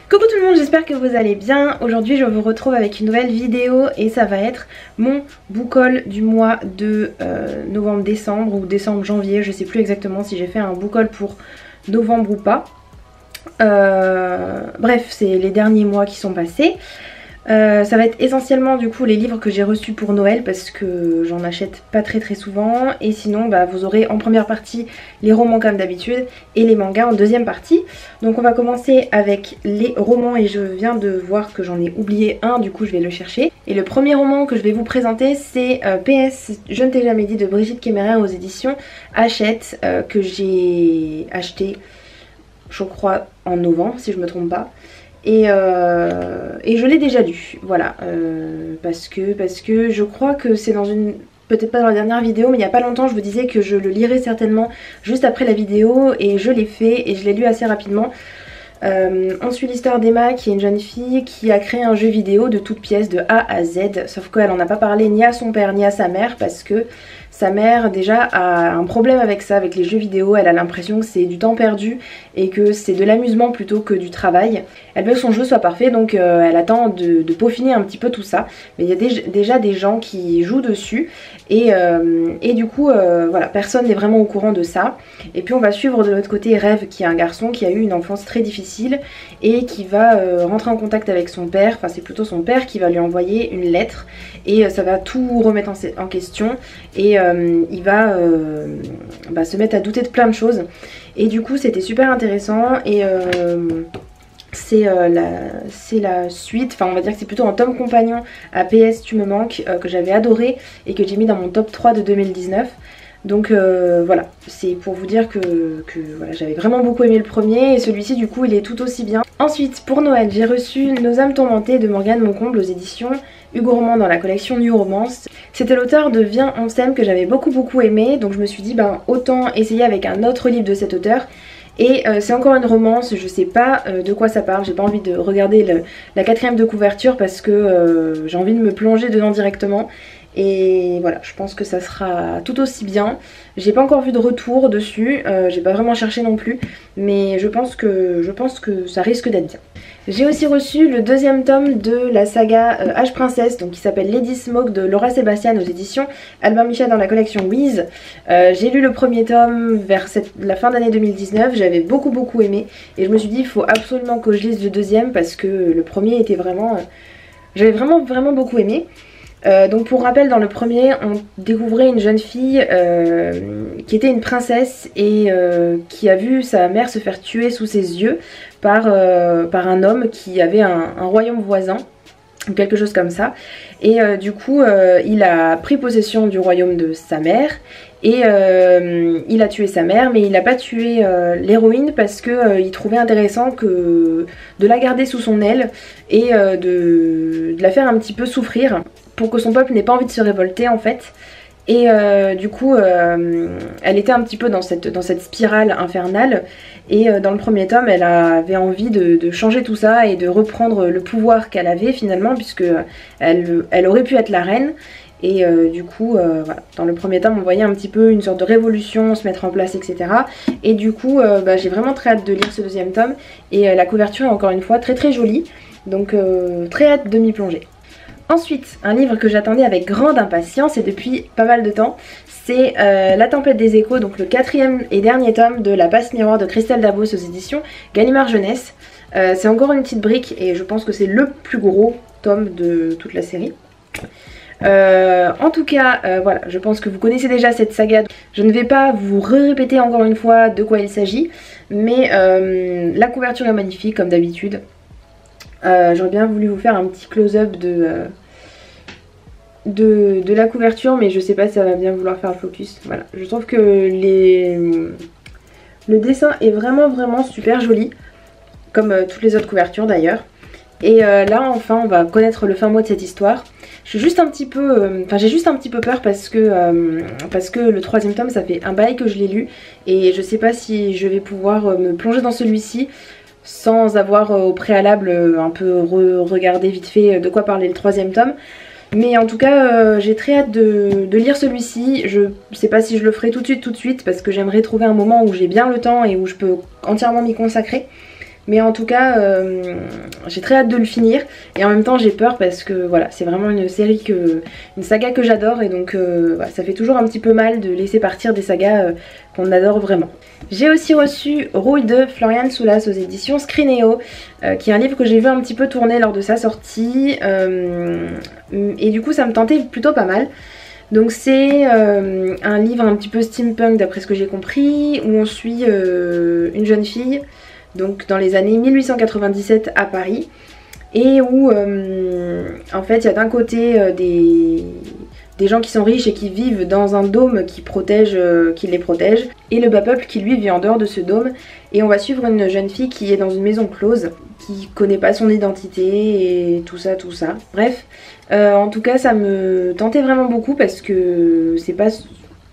Coucou tout le monde, j'espère que vous allez bien. Aujourd'hui je vous retrouve avec une nouvelle vidéo et ça va être mon book haul du mois de novembre-décembre ou décembre-janvier. Je sais plus exactement si j'ai fait un book haul pour novembre ou pas. Bref, c'est les derniers mois qui sont passés. Ça va être essentiellement du coup les livres que j'ai reçus pour Noël parce que j'en achète pas très souvent, et sinon vous aurez en première partie les romans comme d'habitude et les mangas en deuxième partie. Donc on va commencer avec les romans et je viens de voir que j'en ai oublié un, du coup je vais le chercher. Et le premier roman que je vais vous présenter c'est PS Je ne t'ai jamais dit de Brigitte Kémérer aux éditions Hachette, que j'ai acheté je crois en novembre si je me trompe pas. Et je l'ai déjà lu, voilà, parce que je crois que c'est dans une... Peut-être pas dans la dernière vidéo, mais il n'y a pas longtemps je vous disais que je le lirais certainement juste après la vidéo, et je l'ai fait et je l'ai lu assez rapidement. On suit l'histoire d'Emma qui est une jeune fille qui a créé un jeu vidéo de toutes pièces de A à Z, sauf qu'elle n'en a pas parlé ni à son père ni à sa mère parce que sa mère déjà a un problème avec ça, avec les jeux vidéo. Elle a l'impression que c'est du temps perdu et que c'est de l'amusement plutôt que du travail. Elle veut que son jeu soit parfait, donc elle attend de peaufiner un petit peu tout ça. Mais il y a déjà des gens qui jouent dessus et du coup voilà, personne n'est vraiment au courant de ça. Et puis on va suivre de l'autre côté Rêve, qui est un garçon qui a eu une enfance très difficile et qui va rentrer en contact avec son père. Enfin c'est plutôt son père qui va lui envoyer une lettre et ça va tout remettre en question. Et il va se mettre à douter de plein de choses. Et du coup c'était super intéressant et c'est la suite, enfin on va dire que c'est plutôt un tome compagnon à PS Tu me manques, que j'avais adoré et que j'ai mis dans mon top 3 de 2019. Donc voilà, c'est pour vous dire que voilà, j'avais vraiment beaucoup aimé le premier et celui-ci du coup il est tout aussi bien. Ensuite pour Noël j'ai reçu Nos âmes tourmentées de Morgane Moncomble aux éditions Hugo Roman dans la collection New Romance. C'était l'auteur de Viens on s'aime que j'avais beaucoup aimé, donc je me suis dit autant essayer avec un autre livre de cet auteur. Et c'est encore une romance, je sais pas de quoi ça parle, j'ai pas envie de regarder la quatrième de couverture parce que j'ai envie de me plonger dedans directement. Et voilà, je pense que ça sera tout aussi bien. J'ai pas encore vu de retour dessus, j'ai pas vraiment cherché non plus, mais je pense que ça risque d'être bien. J'ai aussi reçu le deuxième tome de la saga H Princesse, donc qui s'appelle Lady Smoke de Laura Sébastien aux éditions Albin Michel dans la collection Wiz. J'ai lu le premier tome vers la fin d'année 2019, j'avais beaucoup aimé et je me suis dit il faut absolument que je lise le deuxième parce que le premier était vraiment... j'avais vraiment beaucoup aimé. Donc pour rappel, dans le premier on découvrait une jeune fille qui était une princesse et qui a vu sa mère se faire tuer sous ses yeux par un homme qui avait un royaume voisin ou quelque chose comme ça. Et du coup il a pris possession du royaume de sa mère et il a tué sa mère, mais il n'a pas tué l'héroïne parce qu'il trouvait intéressant de la garder sous son aile et de la faire un petit peu souffrir pour que son peuple n'ait pas envie de se révolter en fait. Et du coup elle était un petit peu dans cette spirale infernale et dans le premier tome elle avait envie de changer tout ça et de reprendre le pouvoir qu'elle avait finalement, puisque elle aurait pu être la reine. Et du coup voilà, dans le premier tome on voyait un petit peu une sorte de révolution se mettre en place, etc. Et du coup j'ai vraiment très hâte de lire ce deuxième tome et la couverture est encore une fois très jolie, donc très hâte de m'y plonger. Ensuite, un livre que j'attendais avec grande impatience et depuis pas mal de temps, c'est La Tempête des Échos, donc le quatrième et dernier tome de La Passe Miroir de Christelle Dabos aux éditions Gallimard Jeunesse. C'est encore une petite brique et je pense que c'est le plus gros tome de toute la série. En tout cas, voilà, je pense que vous connaissez déjà cette saga. Je ne vais pas vous répéter encore une fois de quoi il s'agit, mais la couverture est magnifique comme d'habitude. J'aurais bien voulu vous faire un petit close-up de la couverture, mais je sais pas si ça va bien vouloir faire le focus. Voilà, je trouve que le dessin est vraiment super joli, comme toutes les autres couvertures d'ailleurs. Et là enfin on va connaître le fin mot de cette histoire. Je suis juste un petit peu, j'ai juste un petit peu peur parce que le troisième tome ça fait un bail que je l'ai lu et je sais pas si je vais pouvoir me plonger dans celui-ci sans avoir au préalable un peu regardé vite fait de quoi parlait le troisième tome. Mais en tout cas j'ai très hâte de lire celui-ci. Je sais pas si je le ferai tout de suite parce que j'aimerais trouver un moment où j'ai bien le temps et où je peux entièrement m'y consacrer. Mais en tout cas, j'ai très hâte de le finir. Et en même temps, j'ai peur parce que voilà, c'est vraiment une série une saga que j'adore. Et donc, voilà, ça fait toujours un petit peu mal de laisser partir des sagas qu'on adore vraiment. J'ai aussi reçu Rouille de Florian Soulas aux éditions Scrineo, qui est un livre que j'ai vu un petit peu tourner lors de sa sortie. Et du coup, ça me tentait plutôt pas mal. Donc c'est un livre un petit peu steampunk d'après ce que j'ai compris, où on suit une jeune fille donc dans les années 1897 à Paris, et où en fait il y a d'un côté des gens qui sont riches et qui vivent dans un dôme qui les protège, et le bas peuple qui lui vit en dehors de ce dôme. Et on va suivre une jeune fille qui est dans une maison close, qui connaît pas son identité et tout ça. Bref, en tout cas ça me tentait vraiment beaucoup parce que c'est pas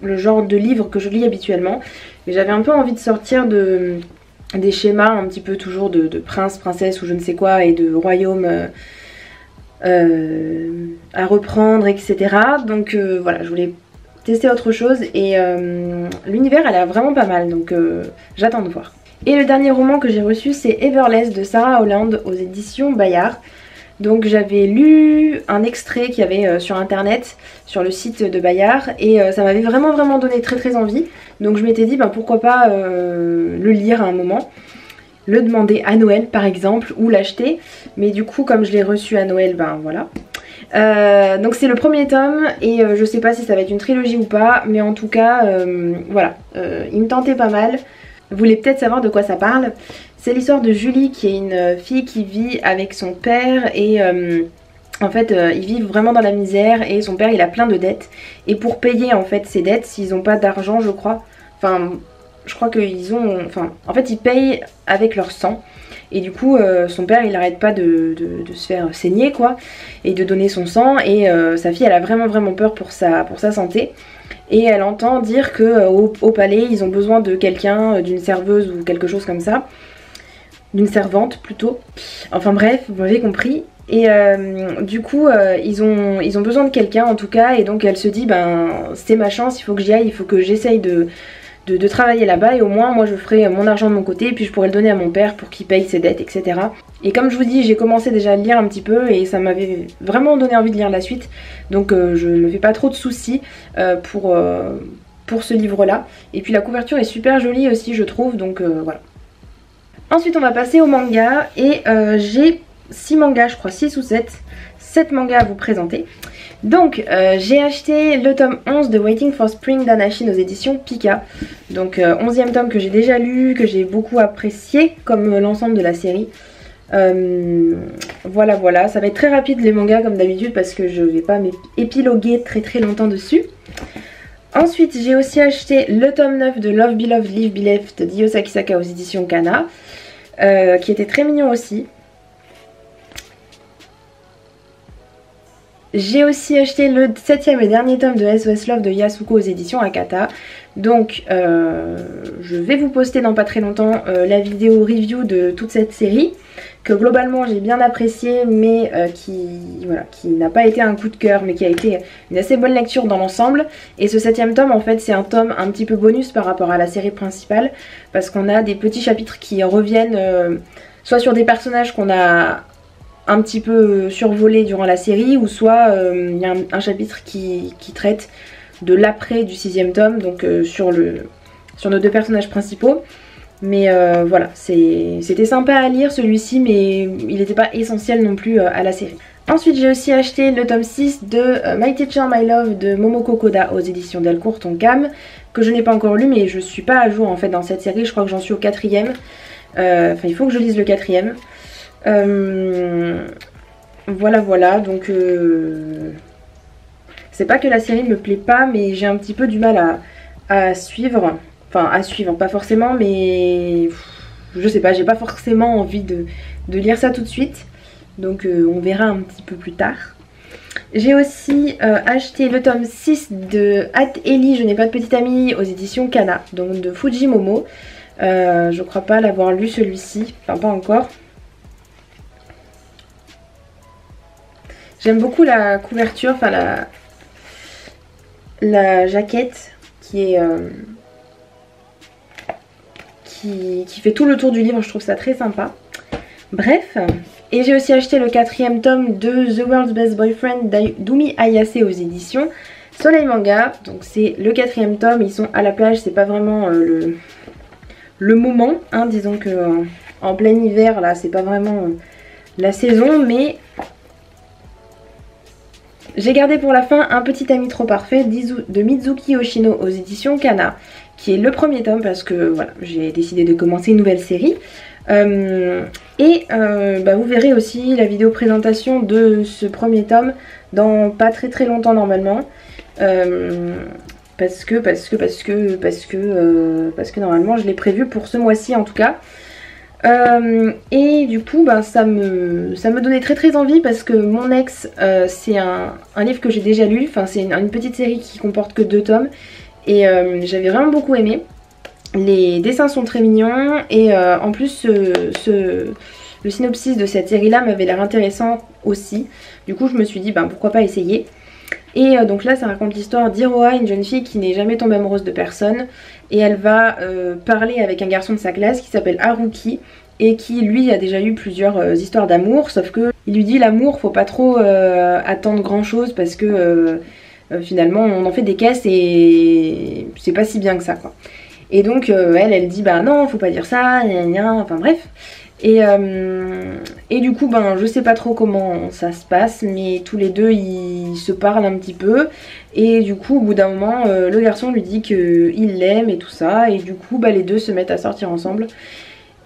le genre de livre que je lis habituellement, mais j'avais un peu envie de sortir des schémas un petit peu toujours de prince, princesse ou je ne sais quoi, et de royaume à reprendre, etc. Donc voilà, je voulais tester autre chose, et l'univers a l'air vraiment pas mal, donc j'attends de voir. Et le dernier roman que j'ai reçu, c'est Everless de Sarah Holland aux éditions Bayard. Donc j'avais lu un extrait qu'il y avait sur internet, sur le site de Bayard, et ça m'avait vraiment donné très envie. Donc je m'étais dit pourquoi pas le lire à un moment, le demander à Noël par exemple, ou l'acheter. Mais du coup comme je l'ai reçu à Noël, voilà. Donc c'est le premier tome, et je sais pas si ça va être une trilogie ou pas, mais en tout cas voilà, il me tentait pas mal. Vous voulez peut-être savoir de quoi ça parle. C'est l'histoire de Julie, qui est une fille qui vit avec son père, et en fait ils vivent vraiment dans la misère, et son père il a plein de dettes, et pour payer en fait ses dettes, s'ils n'ont pas d'argent je crois, je crois qu'ils ont, en fait ils payent avec leur sang. Et du coup son père il arrête pas de se faire saigner quoi, et de donner son sang, et sa fille elle a vraiment peur pour sa santé. Et elle entend dire que au palais ils ont besoin de quelqu'un, d'une serveuse ou quelque chose comme ça, d'une servante plutôt, enfin bref vous m'avez compris. Et du coup ils ont besoin de quelqu'un en tout cas, et donc elle se dit c'est ma chance, il faut que j'y aille, il faut que j'essaye de travailler là-bas, et au moins moi je ferai mon argent de mon côté, et puis je pourrai le donner à mon père pour qu'il paye ses dettes, etc. Et comme je vous dis, j'ai commencé déjà à le lire un petit peu, et ça m'avait vraiment donné envie de lire la suite, donc je me fais pas trop de soucis pour ce livre là. Et puis la couverture est super jolie aussi je trouve, donc voilà. Ensuite on va passer au manga, et j'ai 6 mangas, je crois 6 ou 7 mangas à vous présenter. Donc j'ai acheté le tome 11 de Waiting for Spring d'Anashin aux éditions Pika. Donc 11e tome que j'ai déjà lu, que j'ai beaucoup apprécié comme l'ensemble de la série. Voilà, ça va être très rapide les mangas comme d'habitude parce que je vais pas m'épiloguer très longtemps dessus. Ensuite j'ai aussi acheté le tome 9 de Love Beloved Live Beloved d'Iyosaki Saka aux éditions Kana, qui était très mignon aussi. J'ai aussi acheté le 7e et dernier tome de SOS Love de Yasuko aux éditions Akata. Donc je vais vous poster dans pas très longtemps la vidéo review de toute cette série, que globalement j'ai bien appréciée, mais qui n'a pas été un coup de cœur, mais qui a été une assez bonne lecture dans l'ensemble. Et ce 7e tome en fait c'est un tome un petit peu bonus par rapport à la série principale, parce qu'on a des petits chapitres qui reviennent soit sur des personnages qu'on a un petit peu survolé durant la série, ou soit il y a un chapitre qui traite de l'après du 6e tome, donc sur nos deux personnages principaux. Mais voilà, c'était sympa à lire celui-ci, mais il n'était pas essentiel non plus à la série. Ensuite j'ai aussi acheté le tome 6 de My Teacher My Love de Momoko Koda aux éditions Delcourt Tonkam, que je n'ai pas encore lu, mais je suis pas à jour en fait dans cette série, je crois que j'en suis au 4e. Enfin il faut que je lise le 4e. Voilà, donc c'est pas que la série me plaît pas, mais j'ai un petit peu du mal à suivre. Enfin à suivre, pas forcément, mais je sais pas, j'ai pas forcément envie de lire ça tout de suite. Donc on verra un petit peu plus tard. J'ai aussi acheté le tome 6 de At Ellie, je n'ai pas de petite amie aux éditions Kana, donc de Fujimomo. Je crois pas l'avoir lu celui-ci, enfin pas encore. J'aime beaucoup la couverture, enfin la jaquette qui est qui fait tout le tour du livre, je trouve ça très sympa. Bref, et j'ai aussi acheté le 4e tome de The World's Best Boyfriend d'Umi Ayase aux éditions Soleil Manga. Donc c'est le 4e tome, ils sont à la plage, c'est pas vraiment le moment, hein, disons que en plein hiver là c'est pas vraiment la saison, mais j'ai gardé pour la fin Un petit ami trop parfait de Mizuki Hoshino aux éditions Kana, qui est le 1er tome parce que voilà, j'ai décidé de commencer une nouvelle série. Vous verrez aussi la vidéo présentation de ce 1er tome dans pas très longtemps normalement. Parce que normalement je l'ai prévu pour ce mois-ci en tout cas. Et du coup ça me donnait très envie parce que Mon ex, c'est un livre que j'ai déjà lu, enfin c'est une petite série qui comporte que 2 tomes et j'avais vraiment beaucoup aimé. Les dessins sont très mignons et en plus le synopsis de cette série là m'avait l'air intéressant aussi. Du coup je me suis dit pourquoi pas essayer. Et donc là ça raconte l'histoire d'Iroha, une jeune fille qui n'est jamais tombée amoureuse de personne. Et elle va parler avec un garçon de sa classe qui s'appelle Haruki. Et qui lui a déjà eu plusieurs histoires d'amour. Sauf que il lui dit l'amour faut pas trop attendre grand chose. Parce que finalement on en fait des caisses et c'est pas si bien que ça quoi. Et donc elle dit non faut pas dire ça, gna gna, enfin bref. Et du coup je sais pas trop comment ça se passe, mais tous les deux ils se parlent un petit peu. Et du coup au bout d'un moment le garçon lui dit qu'il l'aime et tout ça. Et du coup les deux se mettent à sortir ensemble.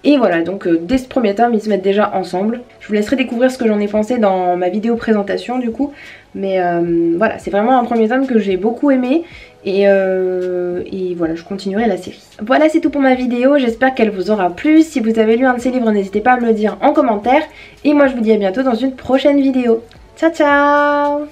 Et voilà, donc dès ce 1er tome ils se mettent déjà ensemble. Je vous laisserai découvrir ce que j'en ai pensé dans ma vidéo présentation du coup. Mais voilà, c'est vraiment un 1er tome que j'ai beaucoup aimé. Et voilà, je continuerai la série. Voilà, c'est tout pour ma vidéo, j'espère qu'elle vous aura plu. Si vous avez lu un de ces livres, n'hésitez pas à me le dire en commentaire. Et moi je vous dis à bientôt dans une prochaine vidéo. Ciao ciao!